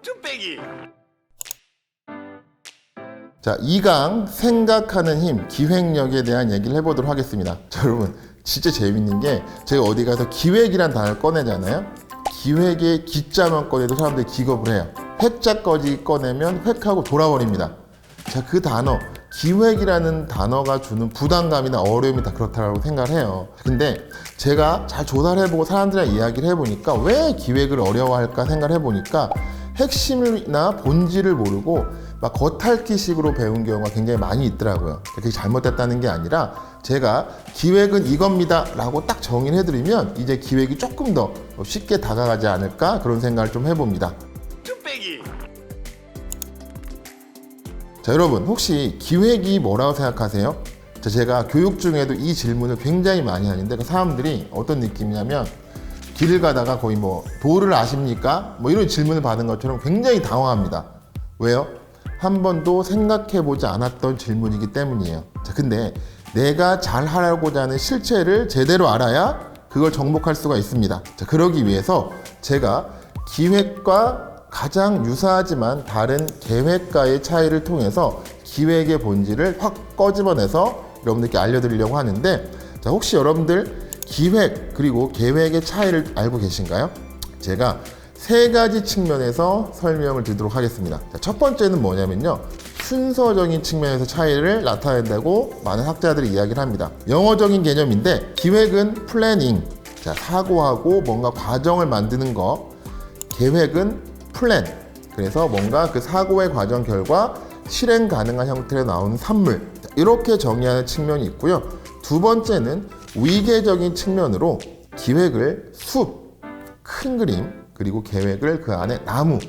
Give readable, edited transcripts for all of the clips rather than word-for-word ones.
뚝배기. 자, 2강 생각하는 힘, 기획력에 대한 얘기를 해보도록 하겠습니다. 자, 여러분 진짜 재밌는 게 제가 어디 가서 기획이란 단어를 꺼내잖아요. 기획의 기자만 꺼내도 사람들이 기겁을 해요. 획자까지 꺼내면 획하고 돌아버립니다. 자, 그 단어 기획이라는 단어가 주는 부담감이나 어려움이 다 그렇다고 생각을 해요. 근데 제가 잘 조사를 해보고 사람들이랑 이야기를 해보니까 왜 기획을 어려워할까 생각을 해보니까 핵심이나 본질을 모르고 막 겉핥기식으로 배운 경우가 굉장히 많이 있더라고요. 그게 잘못됐다는 게 아니라 제가 기획은 이겁니다 라고 딱 정의를 해드리면 이제 기획이 조금 더 쉽게 다가가지 않을까 그런 생각을 좀 해봅니다. 뚝배기. 자, 여러분 혹시 기획이 뭐라고 생각하세요? 자, 제가 교육 중에도 이 질문을 굉장히 많이 하는데 그 사람들이 어떤 느낌이냐면 길을 가다가 거의 뭐 도를 아십니까? 뭐 이런 질문을 받은 것처럼 굉장히 당황합니다. 왜요? 한 번도 생각해보지 않았던 질문이기 때문이에요. 자, 근데 내가 잘 하려고자 하는 실체를 제대로 알아야 그걸 정복할 수가 있습니다. 자, 그러기 위해서 제가 기획과 가장 유사하지만 다른 계획과의 차이를 통해서 기획의 본질을 확 꺼집어내서 여러분들께 알려드리려고 하는데, 자, 혹시 여러분들 기획 그리고 계획의 차이를 알고 계신가요? 제가 세 가지 측면에서 설명을 드리도록 하겠습니다. 자, 첫 번째는 뭐냐면요, 순서적인 측면에서 차이를 나타낸다고 많은 학자들이 이야기를 합니다. 영어적인 개념인데 기획은 플래닝, 자, 사고하고 뭔가 과정을 만드는 거, 계획은 플랜, 그래서 뭔가 그 사고의 과정 결과 실행 가능한 형태로 나오는 산물, 이렇게 정의하는 측면이 있고요. 두 번째는 위계적인 측면으로 기획을 숲, 큰 그림, 그리고 계획을 그 안에 나무,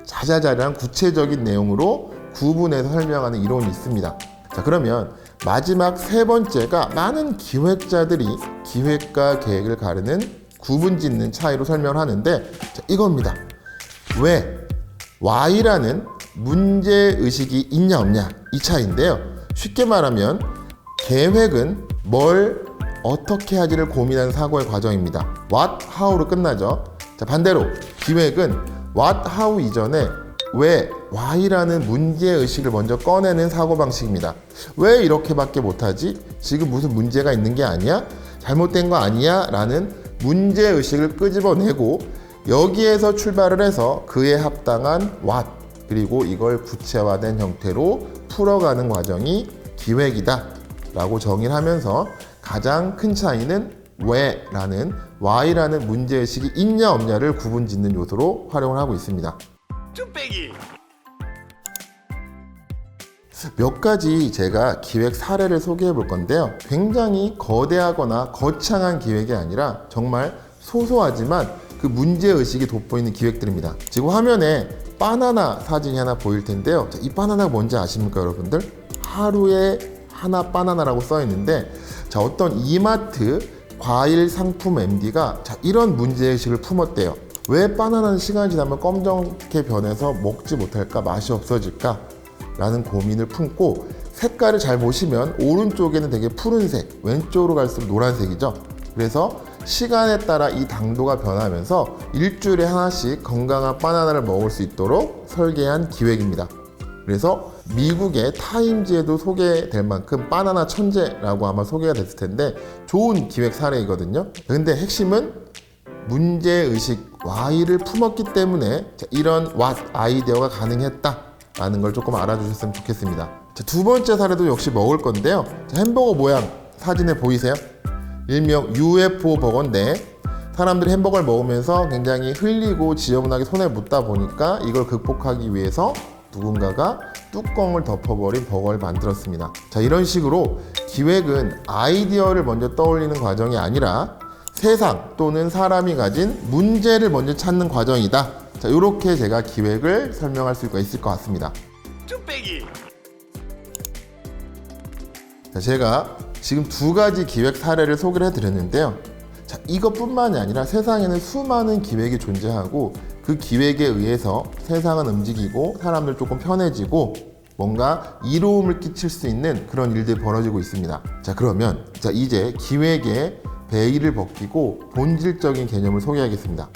자자자자한 구체적인 내용으로 구분해서 설명하는 이론이 있습니다. 자, 그러면 마지막 세 번째가 많은 기획자들이 기획과 계획을 가르는 구분짓는 차이로 설명을 하는데, 자, 이겁니다. 왜? Y라는 문제의식이 있냐 없냐 이 차이인데요. 쉽게 말하면 계획은 뭘 어떻게 하지를 고민하는 사고의 과정입니다. What, how로 끝나죠. 자, 반대로 기획은 What, how 이전에 왜, Why라는 문제의식을 먼저 꺼내는 사고방식입니다. 왜 이렇게밖에 못하지? 지금 무슨 문제가 있는 게 아니야? 잘못된 거 아니야? 라는 문제의식을 끄집어내고 여기에서 출발을 해서 그에 합당한 what, 그리고 이걸 구체화된 형태로 풀어가는 과정이 기획이다 라고 정의를 하면서 가장 큰 차이는 왜라는 why라는 문제의식이 있냐 없냐를 구분짓는 요소로 활용을 하고 있습니다. 뚝배기. 몇 가지 제가 기획 사례를 소개해 볼 건데요. 굉장히 거대하거나 거창한 기획이 아니라 정말 소소하지만 그 문제의식이 돋보이는 기획들입니다. 지금 화면에 바나나 사진이 하나 보일 텐데요. 자, 이 바나나가 뭔지 아십니까, 여러분들? 하루에 하나 바나나라고 써 있는데, 자, 어떤 이마트 과일 상품 MD가 자, 이런 문제의식을 품었대요. 왜 바나나는 시간이 지나면 검정게 변해서 먹지 못할까, 맛이 없어질까? 라는 고민을 품고, 색깔을 잘 보시면 오른쪽에는 되게 푸른색, 왼쪽으로 갈수록 노란색이죠. 그래서 시간에 따라 이 당도가 변하면서 일주일에 하나씩 건강한 바나나를 먹을 수 있도록 설계한 기획입니다. 그래서 미국의 타임즈에도 소개될 만큼 바나나 천재라고 아마 소개가 됐을 텐데 좋은 기획 사례이거든요. 근데 핵심은 문제의식 Y를 품었기 때문에 이런 what 아이디어가 가능했다라는 걸 조금 알아주셨으면 좋겠습니다. 두 번째 사례도 역시 먹을 건데요. 햄버거 모양 사진에 보이세요? 일명 UFO 버거인데 사람들이 햄버거를 먹으면서 굉장히 흘리고 지저분하게 손에 묻다 보니까 이걸 극복하기 위해서 누군가가 뚜껑을 덮어버린 버거를 만들었습니다. 자, 이런 식으로 기획은 아이디어를 먼저 떠올리는 과정이 아니라 세상 또는 사람이 가진 문제를 먼저 찾는 과정이다. 자, 이렇게 제가 기획을 설명할 수가 있을 것 같습니다. 뚝배기. 자, 제가 지금 두 가지 기획 사례를 소개를 해드렸는데요. 자, 이것뿐만이 아니라 세상에는 수많은 기획이 존재하고 그 기획에 의해서 세상은 움직이고 사람들 조금 편해지고 뭔가 이로움을 끼칠 수 있는 그런 일들이 벌어지고 있습니다. 자, 그러면 이제 기획의 베일을 벗기고 본질적인 개념을 소개하겠습니다.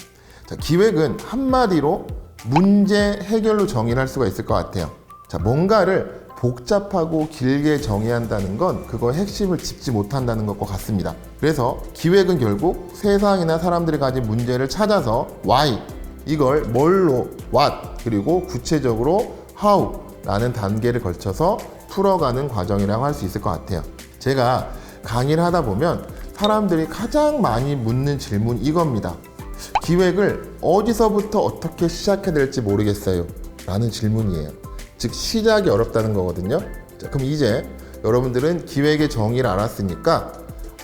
자, 기획은 한마디로 문제 해결로 정의를 할 수가 있을 것 같아요. 자, 뭔가를 복잡하고 길게 정의한다는 건 그거의 핵심을 짚지 못한다는 것과 같습니다. 그래서 기획은 결국 세상이나 사람들이 가진 문제를 찾아서 why, 이걸 뭘로 what, 그리고 구체적으로 how 라는 단계를 걸쳐서 풀어가는 과정이라고 할 수 있을 것 같아요. 제가 강의를 하다 보면 사람들이 가장 많이 묻는 질문 이겁니다. 기획을 어디서부터 어떻게 시작해야 될지 모르겠어요 라는 질문이에요. 즉 시작이 어렵다는 거거든요. 자, 그럼 이제 여러분들은 기획의 정의를 알았으니까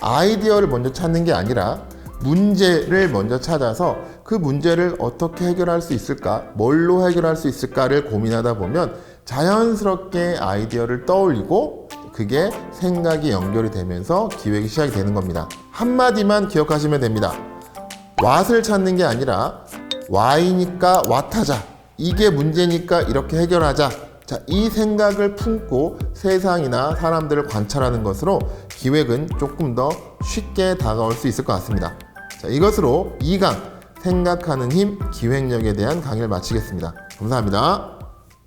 아이디어를 먼저 찾는 게 아니라 문제를 먼저 찾아서 그 문제를 어떻게 해결할 수 있을까, 뭘로 해결할 수 있을까를 고민하다 보면 자연스럽게 아이디어를 떠올리고 그게 생각이 연결이 되면서 기획이 시작이 되는 겁니다. 한마디만 기억하시면 됩니다. what을 찾는 게 아니라 why니까 what 하자, 이게 문제니까 이렇게 해결하자. 자, 이 생각을 품고 세상이나 사람들을 관찰하는 것으로 기획은 조금 더 쉽게 다가올 수 있을 것 같습니다. 자, 이것으로 2강 생각하는 힘, 기획력에 대한 강의를 마치겠습니다. 감사합니다.